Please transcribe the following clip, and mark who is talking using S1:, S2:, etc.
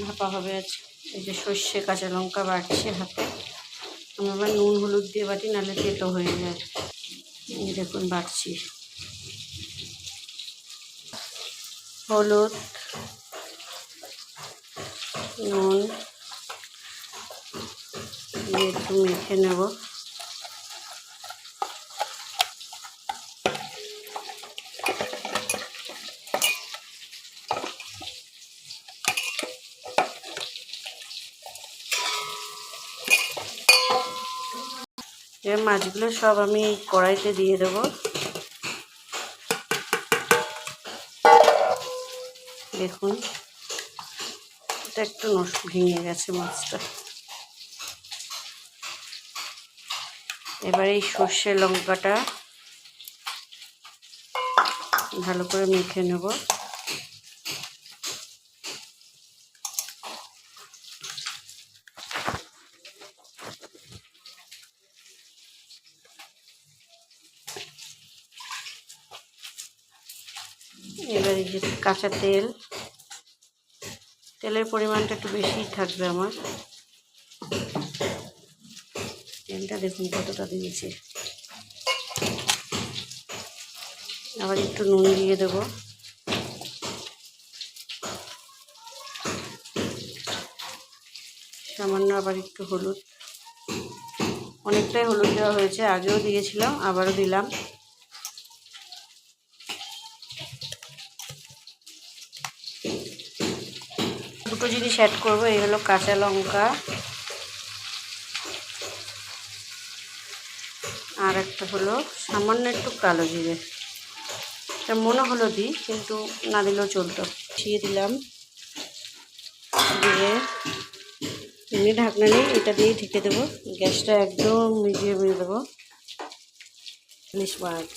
S1: ভাপা হবে আজ। এই যে সর্ষে কাঁচা লঙ্কা বাটছি হাতে, আমি আবার নুন হলুদ দিয়ে বাটি, নাহলে তেতো হয়ে যায়। এই দেখুন বাটছি, হলুদ নুন দিয়ে একটু মেখে নেব। এবার মাছগুলো সব আমি কড়াইতে দিয়ে দেব। দেখুন এটা একটু ভেঙে গেছে মাছটা। এবার এই সর্ষে লঙ্কাটা ভালো করে মেখে নেব। এবার এই যে কাঁচা তেল, তেলের পরিমাণটা একটু বেশিই থাকবে আমার। তেলটা দেখুন কতটা দিয়েছি। আবার একটু নুন দিয়ে দেব। সামান্য আবার একটু হলুদ, অনেকটাই হলুদ দেওয়া হয়েছে, আগেও দিয়েছিলাম আবারও দিলাম। দুটো জিনিস অ্যাড করবো, এই হলো কাঁচা লঙ্কা আর একটা হলো সামান্য একটু কালো জিরে। এটা মনে হলো দিই, কিন্তু না দিলেও চলতো। মিশিয়ে দিলাম, দিয়ে এমনি ঢাকনা নেই, এটা দিয়েই ঢেকে দেবো। গ্যাসটা একদম মিডিয়ামে দেবো। ইলিশ মাছ